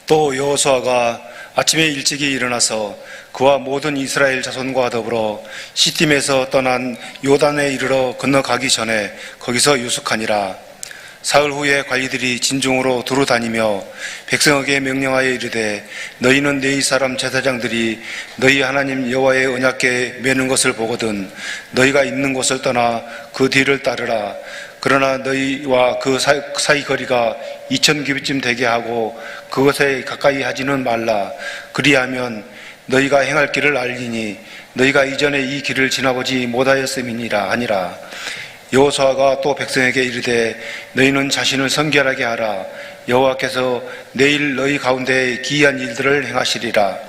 또 여호수아가 아침에 일찍이 일어나서 그와 모든 이스라엘 자손과 더불어 시딤에서 떠난 요단에 이르러 건너가기 전에 거기서 유숙하니라. 사흘 후에 관리들이 진중으로 두루 다니며 백성에게 명령하여 이르되 너희는 너희 사람 제사장들이 너희 하나님 여호와의 언약궤에 매는 것을 보거든 너희가 있는 곳을 떠나 그 뒤를 따르라. 그러나 너희와 그 사이 거리가 2000규빗쯤 되게 하고 그것에 가까이 하지는 말라. 그리하면 너희가 행할 길을 알리니 너희가 이전에 이 길을 지나보지 못하였음이니라 하니라. 여호수아가 또 백성에게 이르되 너희는 자신을 성결하게 하라. 여호와께서 내일 너희 가운데 기이한 일들을 행하시리라.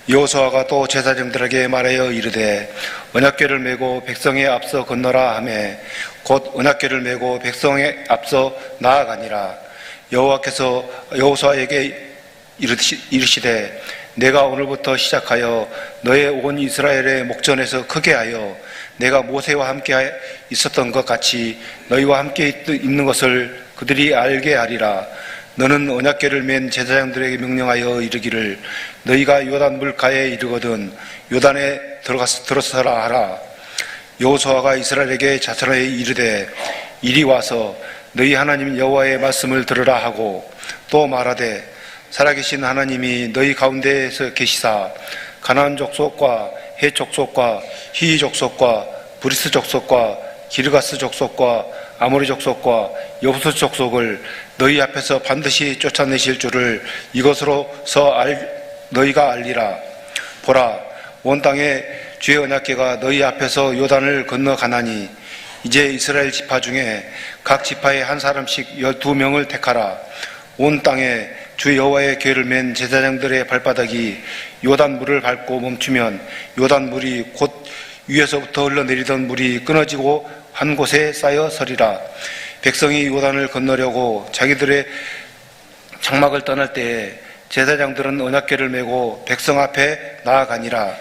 여호수아가 또 제사장들에게 말하여 이르되 언약궤를 메고 백성에 앞서 건너라 하매 곧 언약궤를 메고 백성에 앞서 나아가니라. 여호와께서 여호수아에게 이르시되 내가 오늘부터 시작하여 너의 온 이스라엘의 목전에서 크게 하여 내가 모세와 함께 있었던 것 같이 너희와 함께 있는 것을 그들이 알게 하리라. 너는 언약궤를 맨 제사장들에게 명령하여 이르기를 너희가 요단 물가에 이르거든 요단에 들어서라 하라. 여호수아가 이스라엘에게 자선하여 이르되 이리 와서 너희 하나님 여호와의 말씀을 들으라 하고 또 말하되 살아계신 하나님이 너희 가운데에서 계시사 가나안 족속과 헷 족속과 히위 족속과 브리스 족속과 기르가스 족속과 아모리 족속과 여부스 족속을 너희 앞에서 반드시 쫓아내실 줄을 이것으로서 너희가 알리라. 보라, 온 땅에 주의 언약궤가 너희 앞에서 요단을 건너가나니 이제 이스라엘 지파 중에 각 지파에 한 사람씩 12명을 택하라. 온 땅에 주 여호와의 궤를 맨 제사장들의 발바닥이 요단 물을 밟고 멈추면 요단 물이 곧 위에서부터 흘러내리던 물이 끊어지고 한 곳에 쌓여 서리라. 백성이 요단을 건너려고 자기들의 장막을 떠날 때에 제사장들은 언약궤를 메고 백성 앞에 나아가니라.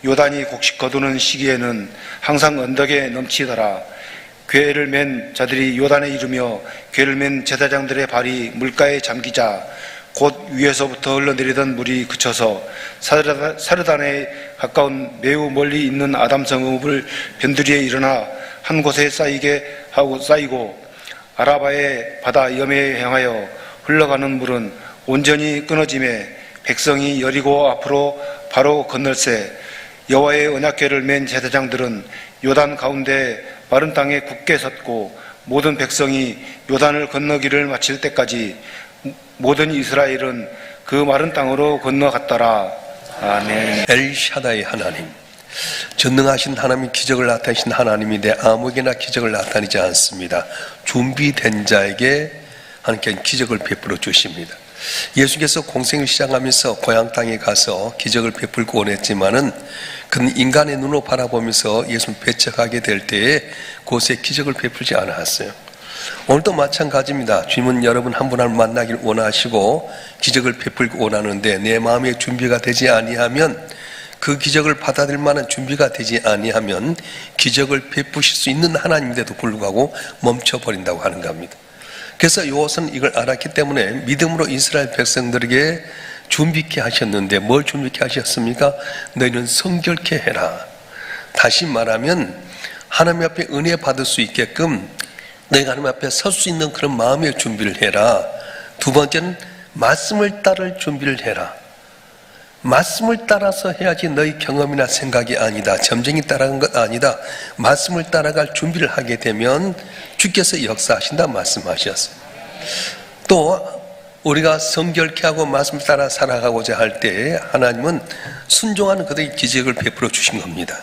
요단이 곡식 거두는 시기에는 항상 언덕에 넘치더라. 궤를 맨 자들이 요단에 이르며 궤를 맨 제사장들의 발이 물가에 잠기자 곧 위에서부터 흘러내리던 물이 그쳐서 사르단에 가까운 매우 멀리 있는 아담성읍을 변두리에 일어나 한 곳에 쌓이고 아라바의 바다 염해에 향하여 흘러가는 물은 온전히 끊어짐에 백성이 여리고 앞으로 바로 건널세 여호와의 언약궤를 맨 제사장들은 요단 가운데 마른 땅에 굳게 섰고 모든 백성이 요단을 건너기를 마칠 때까지 모든 이스라엘은 그 마른 땅으로 건너갔더라. 아멘. 엘샤다이 하나님, 전능하신 하나님, 기적을 나타내신 하나님인데 아무에게나 기적을 나타내지 않습니다. 준비된 자에게 하나님께는 기적을 베풀어 주십니다. 예수께서 공생을 시작하면서 고향 땅에 가서 기적을 베풀고 원했지만은 그는 인간의 눈으로 바라보면서 예수를 배척하게 될 때에 그곳에 기적을 베풀지 않았어요. 오늘도 마찬가지입니다. 주님은 여러분 한 분 한 분 만나길 원하시고 기적을 베풀고 원하는데 내 마음의 준비가 되지 아니하면 그 기적을 받아들일 만한 준비가 되지 아니하면 기적을 베푸실 수 있는 하나님인데도 불구하고 멈춰버린다고 하는 겁니다. 그래서 여호수아는 이걸 알았기 때문에 믿음으로 이스라엘 백성들에게 준비케 하셨는데 뭘 준비케 하셨습니까? 너희는 성결케 해라. 다시 말하면 하나님 앞에 은혜 받을 수 있게끔 너희가 하나님 앞에 설 수 있는 그런 마음의 준비를 해라. 두 번째는 말씀을 따를 준비를 해라. 말씀을 따라서 해야지 너희 경험이나 생각이 아니다. 점쟁이 따라간 것 아니다. 말씀을 따라갈 준비를 하게 되면 주께서 역사하신다 말씀하셨어요. 또 우리가 성결케 하고 말씀을 따라 살아가고자 할 때 하나님은 순종하는 그들의 기적을 베풀어 주신 겁니다.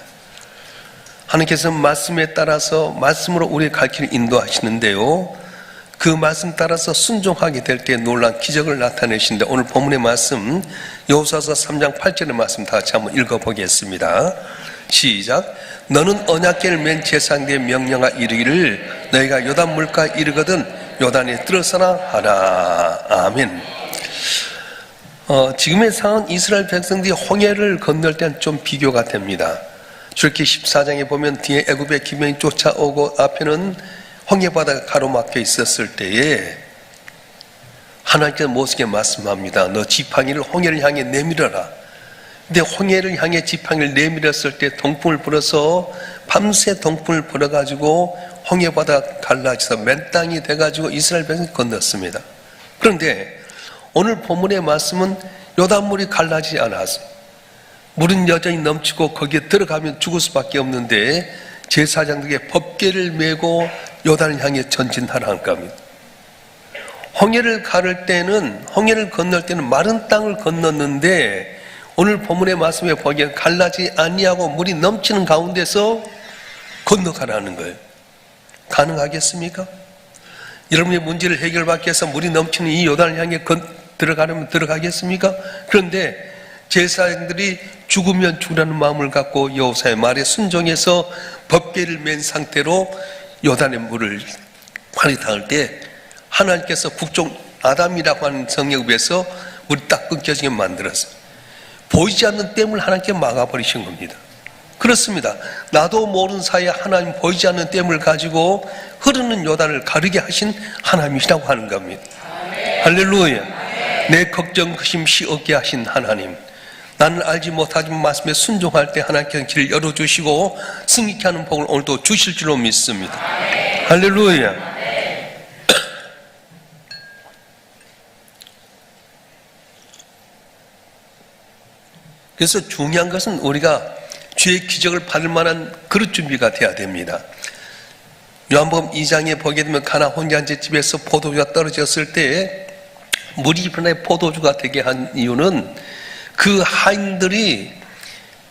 하나님께서 말씀에 따라서 말씀으로 우리의 갈 길을 인도하시는데요, 그 말씀 따라서 순종하게 될 때 놀라운 기적을 나타내신다. 오늘 본문의 말씀 여호수아서 3장 8절의 말씀 다 같이 한번 읽어보겠습니다. 시작. 너는 언약궤를 맨 제사장들의 명령하 이르기를 너희가 요단 물가에 이르거든 요단에 들어서라 하라. 아멘. 지금의 상황은 이스라엘 백성들이 홍해를 건널 때는 좀 비교가 됩니다. 출애굽기 14장에 보면 뒤에 애굽의 기병이 쫓아오고 앞에는 홍해바다가 가로막혀 있었을 때에 하나님께서 모세에게 말씀합니다. 너 지팡이를 홍해를 향해 내밀어라. 근데 홍해를 향해 지팡이를 내밀었을 때 동풍을 불어서 밤새 동풍을 불어가지고 홍해바다 갈라져서 맨 땅이 돼가지고 이스라엘 백성이 건넜습니다. 그런데 오늘 본문의 말씀은 요단물이 갈라지지 않았어요. 물은 여전히 넘치고 거기에 들어가면 죽을 수밖에 없는데 제사장들에게 법궤를 메고 요단을 향해 전진하라는 겁니다. 홍해를 가를 때는, 홍해를 건널 때는 마른 땅을 건넜는데 오늘 본문의 말씀에 보기엔 갈라지지 아니하고 물이 넘치는 가운데서 건너가라는 거예요. 가능하겠습니까? 여러분의 문제를 해결받기 위해서 물이 넘치는 이 요단을 향해 들어가려면 들어가겠습니까? 그런데 제사장들이 죽으면 죽으라는 마음을 갖고 여호사의 말에 순종해서 법궤를 맨 상태로 요단의 물을 환히 닿을 때 하나님께서 국종 아담이라고 하는 성역에서 물이 딱 끊겨지게 만들었어요. 보이지 않는 댐을 하나님께 막아버리신 겁니다. 그렇습니다. 나도 모르는 사이에 하나님 보이지 않는 댐을 가지고 흐르는 요단을 가르게 하신 하나님이시라고 하는 겁니다. 할렐루야. 내 걱정 근심 시 없게 하신 하나님, 나는 알지 못하지만 말씀에 순종할 때 하나님께서 길을 열어주시고 승리케 하는 복을 오늘도 주실 줄로 믿습니다. 할렐루야. 그래서 중요한 것은 우리가 주의 기적을 받을 만한 그릇 준비가 돼야 됩니다. 요한복음 2장에 보게 되면 가나 혼자제 집에서 포도주가 떨어졌을 때 물이 이번에 포도주가 되게 한 이유는 그 하인들이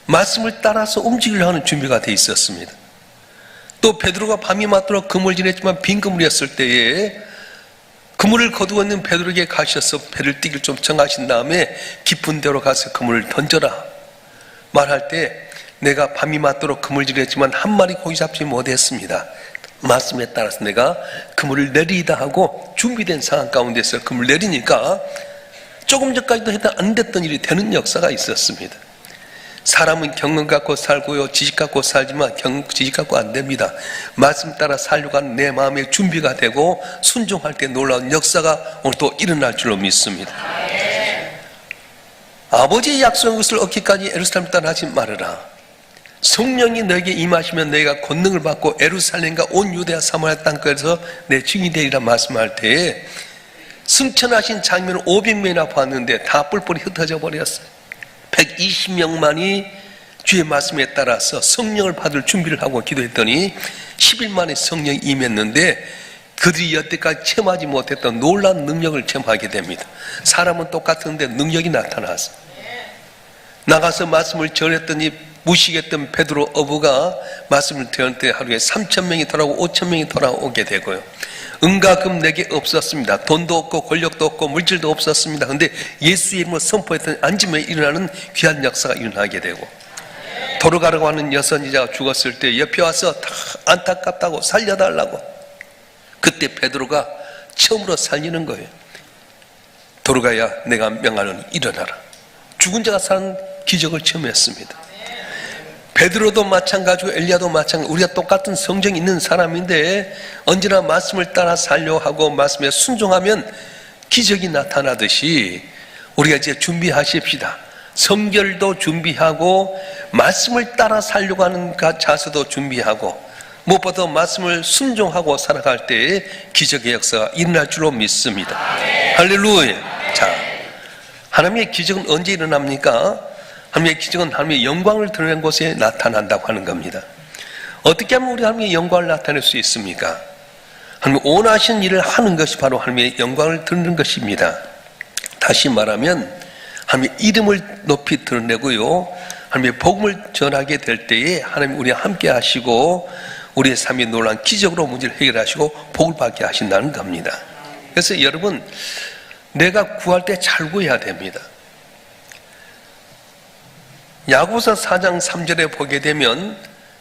말씀을 따라서 움직이려 하는 준비가 돼 있었습니다. 또 베드로가 밤이 맞도록 그물 지냈지만 빈 그물이었을 때에 그물을 거두고 있는 베드로에게 가셔서 배를 띄길 좀 정하신 다음에 깊은 데로 가서 그물을 던져라 말할 때 내가 밤이 맞도록 그물질했지만 한 마리 고기 잡지 못했습니다. 말씀에 따라서 내가 그물을 내리다 하고 준비된 상황 가운데서 그물을 내리니까 조금 전까지도 해도 안 됐던 일이 되는 역사가 있었습니다. 사람은 경험 갖고 살고요, 지식 갖고 살지만 지식 갖고 안 됩니다. 말씀 따라 살려고 하는 내 마음의 준비가 되고 순종할 때 놀라운 역사가 오늘 또 일어날 줄로 믿습니다. 아버지의 약속한 것을 얻기까지 예루살렘 떠나지 말아라. 성령이 너에게 임하시면 너희가 권능을 받고 예루살렘과 온 유대와 사마리아 땅끝에서 내 증인이 되리라 말씀할 때에 승천하신 장면을 500명이나 봤는데 다 뿔뿔이 흩어져 버렸어요. 120명만이 주의 말씀에 따라서 성령을 받을 준비를 하고 기도했더니 10일 만에 성령이 임했는데 그들이 여태까지 체험하지 못했던 놀라운 능력을 체험하게 됩니다. 사람은 똑같은데 능력이 나타났어요. 나가서 말씀을 전했더니 무식했던 베드로 어부가 말씀을 전할 때 하루에 3,000명이 돌아오고 5,000명이 돌아오게 되고요. 은과 금 내게 없었습니다. 돈도 없고 권력도 없고 물질도 없었습니다. 그런데 예수의 이름을 선포했더니 앉으면 일어나는 귀한 역사가 일어나게 되고, 돌아가라고 하는 여선지자가 죽었을 때 옆에 와서 다 안타깝다고 살려달라고, 그때 베드로가 처음으로 살리는 거예요. 돌아가야 내가 명하노니 일어나라. 죽은 자가 사는 기적을 체험했습니다. 베드로도 마찬가지고 엘리야도 마찬가지고 우리가 똑같은 성정이 있는 사람인데 언제나 말씀을 따라 살려고 하고 말씀에 순종하면 기적이 나타나듯이 우리가 이제 준비하십시다. 성결도 준비하고 말씀을 따라 살려고 하는 자세도 준비하고 무엇보다 말씀을 순종하고 살아갈 때에 기적의 역사가 일어날 줄로 믿습니다. 할렐루야. 자, 하나님의 기적은 언제 일어납니까? 하나님의 기적은 하나님의 영광을 드러낸 곳에 나타난다고 하는 겁니다. 어떻게 하면 우리 하나님의 영광을 나타낼 수 있습니까? 하나님 원하신 일을 하는 것이 바로 하나님의 영광을 드러내는 것입니다. 다시 말하면 하나님의 이름을 높이 드러내고요, 하나님의 복음을 전하게 될 때에 하나님 우리와 함께 하시고 우리의 삶의 놀라운 기적으로 문제를 해결하시고 복을 받게 하신다는 겁니다. 그래서 여러분, 내가 구할 때 잘 구해야 됩니다. 야고보서 4장 3절에 보게 되면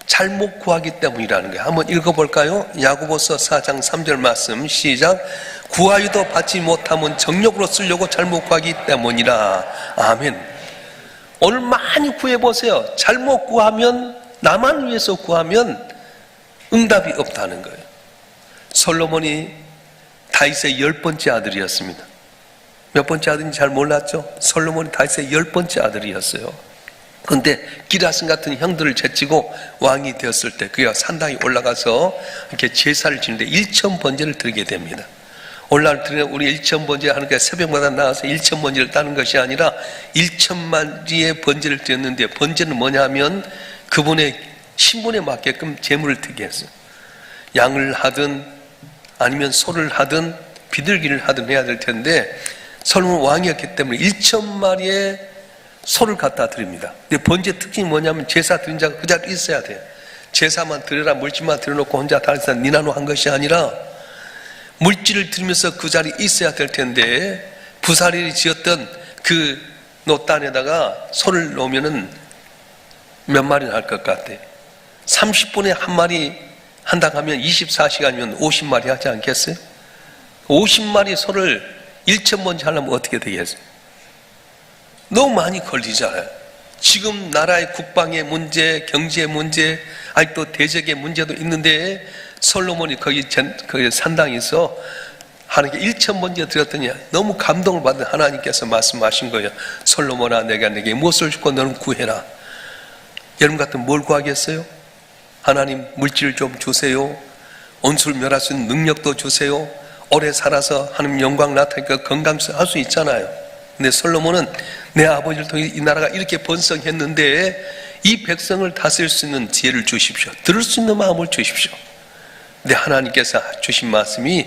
잘못 구하기 때문이라는 거예요. 한번 읽어볼까요? 야고보서 4장 3절 말씀 시작. 구하여도 받지 못하면 정욕으로 쓰려고 잘못 구하기 때문이라. 아멘. 오늘 많이 구해보세요. 잘못 구하면, 나만 위해서 구하면 응답이 없다는 거예요. 솔로몬이 다윗의 10번째 아들이었습니다. 몇 번째 아들인지 잘 몰랐죠. 솔로몬이 다윗의 10번째 아들이었어요. 그런데 기라슨 같은 형들을 제치고 왕이 되었을 때 그가 산당에 올라가서 이렇게 제사를 지는데 1000번제를 드리게 됩니다. 올라드리는 우리 1000번제 하는 게 새벽마다 나와서 1000번제를 따는 것이 아니라 1000마리의 번제를 드렸는데, 번제는 뭐냐 하면 그분의 신분에 맞게끔 제물을 드리게 했어요. 양을 하든 아니면 소를 하든 비둘기를 하든 해야 될 텐데, 솔로몬 왕이었기 때문에 1000마리의 소를 갖다 드립니다. 근데 번제 특징이 뭐냐면 제사 드린 자가 그 자리에 있어야 돼요. 제사만 드려라, 물질만 드려놓고 혼자 다니면서 니나노 한 것이 아니라 물질을 드리면서 그 자리에 있어야 될 텐데, 부사리이 지었던 그 노단에다가 소를 놓으면은 몇 마리나 할 것 같아요? 30분에 한 마리 한다 하면 24시간이면 50마리 하지 않겠어요? 50마리 소를 1000번째 하려면 어떻게 되겠어요? 너무 많이 걸리잖아요. 지금 나라의 국방의 문제, 경제 문제, 아직도 대적의 문제도 있는데 솔로몬이 거기 산당에서 하나님께 1000번째 드렸더니 너무 감동을 받은 하나님께서 말씀하신 거예요. 솔로몬아, 내가 내게 무엇을 주고 너는 구해라. 여러분 같으면 뭘 구하겠어요? 하나님, 물질 좀 주세요. 온수를 멸할 수 있는 능력도 주세요. 오래 살아서 하나님 영광 나타나니까 건강해서 할 수 있잖아요. 근데 솔로몬은 내 아버지를 통해 이 나라가 이렇게 번성했는데 이 백성을 다스릴 수 있는 지혜를 주십시오. 들을 수 있는 마음을 주십시오. 근데 하나님께서 주신 말씀이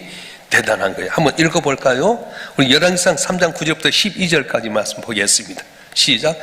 대단한 거예요. 한번 읽어볼까요? 우리 열왕기상 3장 9절부터 12절까지 말씀 보겠습니다. 시작.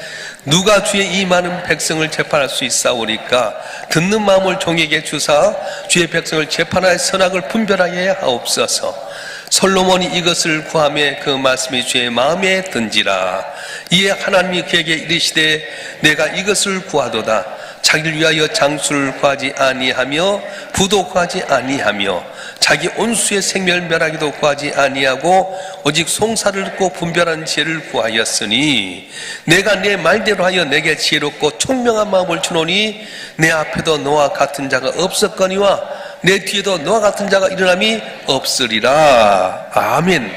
누가 주의 이 많은 백성을 재판할 수 있사오리까? 듣는 마음을 종에게 주사 주의 백성을 재판하여 선악을 분별하게 하옵소서. 솔로몬이 이것을 구하며 그 말씀이 주의 마음에 든지라. 이에 하나님이 그에게 이르시되 내가 이것을 구하도다. 자기를 위하여 장수를 구하지 아니하며 부도 구하지 아니하며 자기 온수의 생명을 멸하기도 구하지 아니하고 오직 송사를 듣고 분별하는 지혜를 구하였으니 내가 내 말대로 하여 내게 지혜롭고 총명한 마음을 주노니 내 앞에도 너와 같은 자가 없었거니와 내 뒤에도 너와 같은 자가 일어남이 없으리라. 아멘.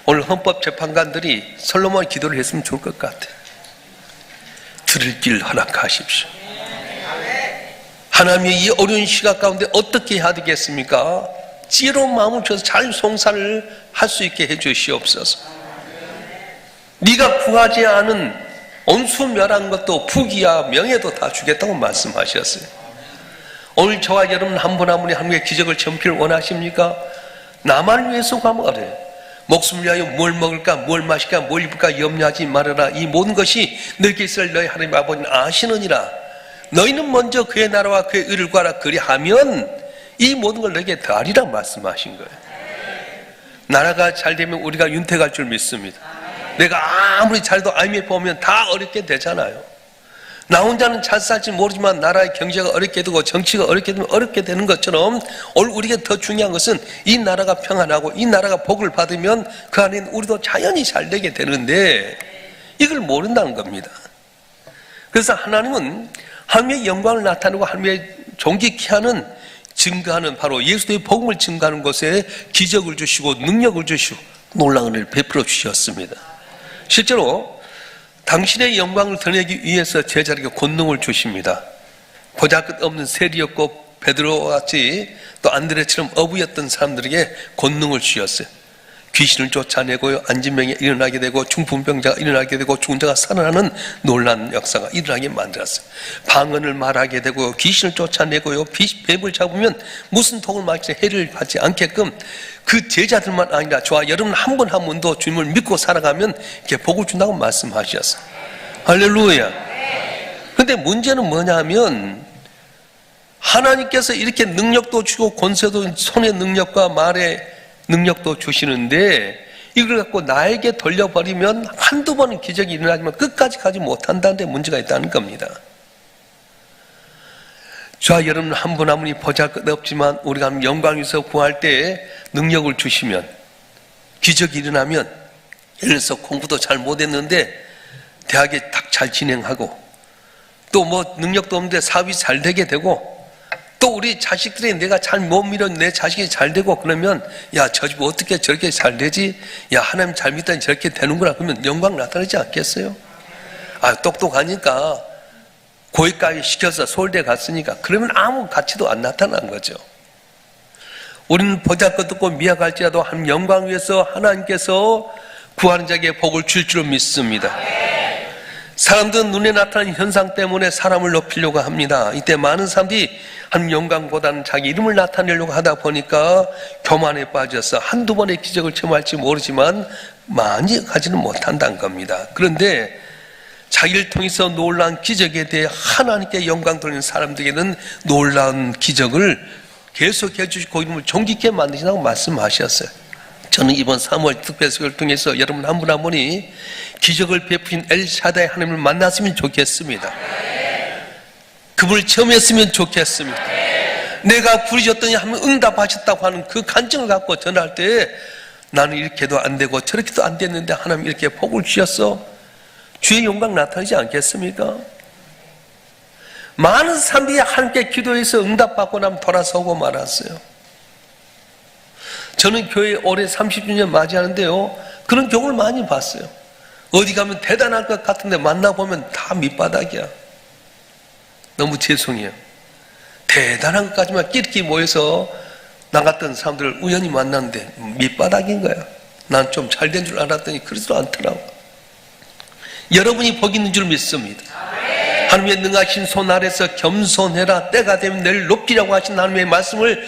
오늘 헌법재판관들이 솔로몬 기도를 했으면 좋을 것 같아요. 들을 길 허락하십시오. 하나님의 이 어려운 시각 가운데 어떻게 해야 되겠습니까? 지혜로운 마음을 주셔서 잘 송사를 할 수 있게 해 주시옵소서. 네가 구하지 않은 온수 멸한 것도 부귀야 명예도 다 주겠다고 말씀하셨어요. 오늘 저와 여러분 한 분 한 분이 하나님의 기적을 체험하기를 원하십니까? 나만 위해서 구하면 어려워요. 목숨을 위하여 뭘 먹을까, 뭘 마실까, 뭘 입을까 염려하지 말아라. 이 모든 것이 너희에게 있을 너희 하나님 아버지는 아시느니라. 너희는 먼저 그의 나라와 그의 의를 구하라. 그리하면 이 모든 걸 너희에게 더하리라 말씀하신 거예요. 나라가 잘 되면 우리가 윤택할 줄 믿습니다. 내가 아무리 잘도 IMF 보면 다 어렵게 되잖아요. 나 혼자는 잘 살지 모르지만 나라의 경제가 어렵게 되고 정치가 어렵게 되면 어렵게 되는 것처럼 오늘 우리에게 더 중요한 것은 이 나라가 평안하고 이 나라가 복을 받으면 그 안에는 우리도 자연히 잘 되게 되는데 이걸 모른다는 겁니다. 그래서 하나님은 하나님의 영광을 나타내고 하나님의 존귀케 하는 증거하는 바로 예수의 복음을 증거하는 것에 기적을 주시고 능력을 주시고 놀라운 은혜를 베풀어 주셨습니다. 실제로 당신의 영광을 드러내기 위해서 제자에게 권능을 주십니다. 보잘것없는 세리였고 베드로와 같이 또 안드레처럼 어부였던 사람들에게 권능을 주셨어요. 귀신을 쫓아내고요, 안진병이 일어나게 되고 중풍병자가 일어나게 되고 죽은 자가 살아나는 놀라운 역사가 일어나게 만들었어요. 방언을 말하게 되고 귀신을 쫓아내고요, 뱀을 잡으면 무슨 독을 맞지 해를 받지 않게끔 그 제자들만 아니라 저와 여러분 한 분 한 분도 주님을 믿고 살아가면 이렇게 복을 준다고 말씀하셨어요. 할렐루야. 근데 문제는 뭐냐면 하나님께서 이렇게 능력도 주고 권세도 손의 능력과 말의 능력도 주시는데 이걸 갖고 나에게 돌려버리면 한두 번은 기적이 일어나지만 끝까지 가지 못한다는 데 문제가 있다는 겁니다. 저와 여러분 한 분 한 분이 보잘것없지만 우리가 영광에서 구할 때 능력을 주시면 기적이 일어나면 예를 들어서 공부도 잘 못했는데 대학에 딱 잘 진행하고 또 뭐 능력도 없는데 사업이 잘 되게 되고 또 우리 자식들이 내가 잘 못 밀어 내 자식이 잘 되고 그러면 야, 저 집 어떻게 저렇게 잘 되지? 야, 하나님 잘 믿다니 저렇게 되는구나. 그러면 영광 나타나지 않겠어요? 아, 똑똑하니까 고위까지 시켜서 서울대 갔으니까 그러면 아무 가치도 안 나타난 거죠. 우리는 보잘것없고 미약할지라도 하나님 영광 위해서 하나님께서 구하는 자에게 복을 줄 줄 믿습니다. 사람들은 눈에 나타나는 현상 때문에 사람을 높이려고 합니다. 이때 많은 사람들이 하나님 영광보다는 자기 이름을 나타내려고 하다 보니까 교만에 빠져서 한두 번의 기적을 체험할지 모르지만 많이 가지는 못한다는 겁니다. 그런데 자기를 통해서 놀라운 기적에 대해 하나님께 영광 돌리는 사람들에게는 놀라운 기적을 계속해 주시고 이름을 존귀케 만드신다고 말씀하셨어요. 저는 이번 3월 특별수를 통해서 여러분 한 분 한 분이 기적을 베푸신 엘샤다의 하나님을 만났으면 좋겠습니다. 그분을 체험했으면 좋겠습니다. 내가 부르셨더니 하면 응답하셨다고 하는 그 간증을 갖고 전할 때 나는 이렇게도 안 되고 저렇게도 안 됐는데 하나님 이렇게 복을 주셨어. 주의 영광 나타나지 않겠습니까? 많은 사람들이 하나님께 기도해서 응답받고 나면 돌아서고 말았어요. 저는 교회 올해 30주년 맞이하는데요, 그런 경우를 많이 봤어요. 어디 가면 대단할 것 같은데 만나보면 다 밑바닥이야. 너무 죄송해요. 대단한 것까지만 끼리끼리 모여서 나갔던 사람들을 우연히 만났는데 밑바닥인 거야. 난 좀 잘된 줄 알았더니 그러지도 않더라고. 여러분이 복 있는 줄 믿습니다. 하나님의 능하신 손 아래서 겸손해라. 때가 되면 내를 높이라고 하신 하나님의 말씀을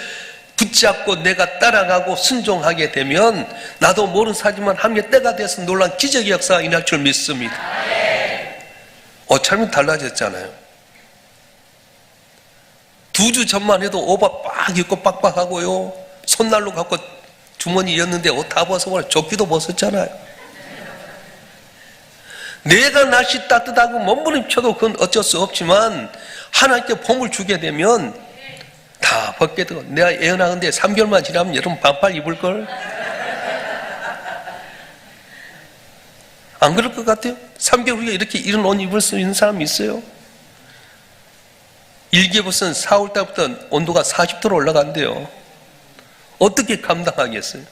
붙잡고 내가 따라가고 순종하게 되면 나도 모르는 사지만 하나님의 때가 돼서 놀라운 기적의 역사가 일어날 줄 믿습니다. 옷차림이 달라졌잖아요. 2주 전만 해도 오바 빡 입고 빡빡하고요, 손난로 갖고 주머니 였는데 옷 다 벗어버려. 조끼도 벗었잖아요. 내가 날씨 따뜻하고 몸부림쳐도 그건 어쩔 수 없지만 하나님께 봄을 주게 되면 다 벗게 되고, 내가 예언하는데 3개월만 지나면 여러분 반팔 입을걸? 안 그럴 것 같아요? 3개월 후에 이렇게 이런 옷 입을 수 있는 사람이 있어요? 일기예보선 4월달부터 온도가 40도로 올라간대요. 어떻게 감당하겠어요?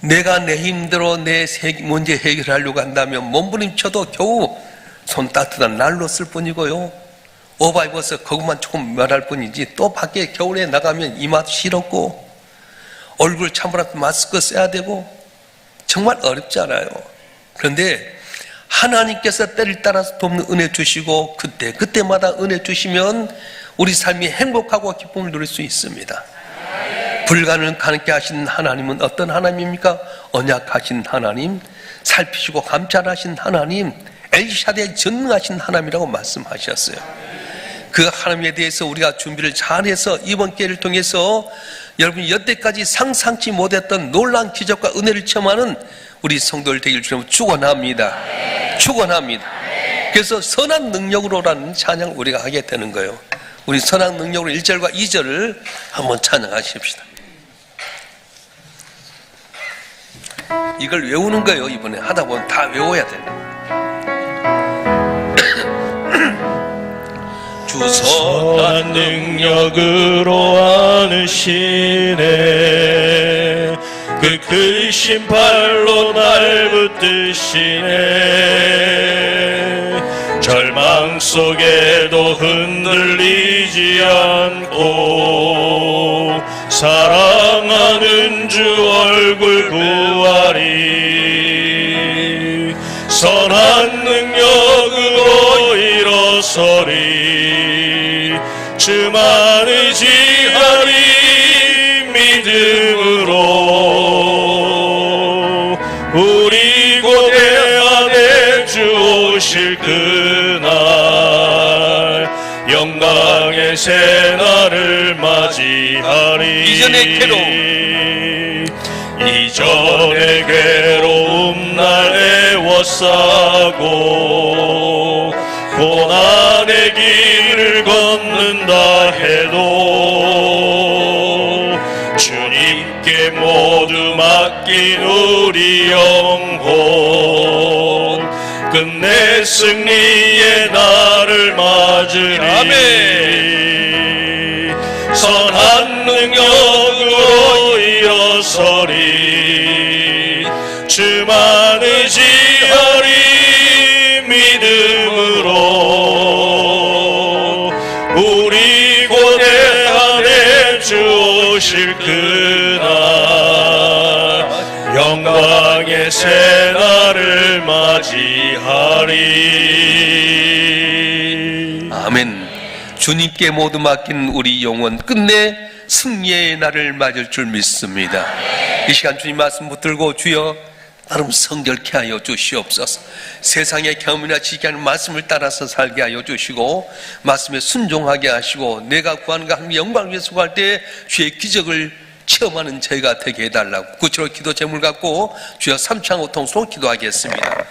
내가 내 힘대로 내 문제 해결하려고 한다면 몸부림쳐도 겨우 손 따뜻한 난로 쓸 뿐이고요, 오바 입어서 그것만 조금 말할 뿐이지 또 밖에 겨울에 나가면 이마도 시렵고 얼굴 참으라도 마스크 써야 되고 정말 어렵잖아요. 그런데 하나님께서 때를 따라서 돕는 은혜 주시고 그때마다 은혜 주시면 우리 삶이 행복하고 기쁨을 누릴 수 있습니다. 불가능을 가능케 하신 하나님은 어떤 하나님입니까? 언약하신 하나님, 살피시고 감찰하신 하나님, 엘샤다의 전능하신 하나님이라고 말씀하셨어요. 그 하나님에 대해서 우리가 준비를 잘해서 이번 기회를 통해서 여러분 여태까지 상상치 못했던 놀라운 기적과 은혜를 체험하는 우리 성도들 되길 주님으로 축원합니다. 축원합니다. 그래서 선한 능력으로라는 찬양을 우리가 하게 되는 거예요. 우리 선한 능력으로 1절과 2절을 한번 찬양하십시다. 이걸 외우는 거예요. 이번에 하다 보면 다 외워야 돼요. 주 선한 능력으로 안으시네, 그 크신 발로 날 붙드시네. 절망 속에도 흔들리지 않고 사랑하는 주 얼굴 구하리. 선한 능력으로 일어서리. 주만 의지하리. 믿음으로 우리 고대 안에 주 오실 그날 영광의 새날을 맞이하리. 이전의 괴로움 날 애워싸고 고난의 길을 걷는다 해도 주님께 모두 맡긴 우리 영혼 끝내 승리의 날을 맞으리. 선한 능력으로 일어서리. 주만 의지하리. 믿음으로 우리 고대 안에 주 오실 그날 영광의 새날을 맞이하리. 아멘. 주님께 모두 맡긴 우리 영혼 끝내 승리의 날을 맞을 줄 믿습니다. 이 시간 주님 말씀 붙들고 주여 나름 성결케 하여 주시옵소서. 세상의 경험이나 지식이 아닌 말씀을 따라서 살게 하여 주시고 말씀에 순종하게 하시고 내가 구하는 가 하나님 영광을 위해서 구할 때 주의 기적을 체험하는 저희가 되게 해달라고 구체로 기도 제물 갖고 주여 삼창 오통수로 기도하겠습니다.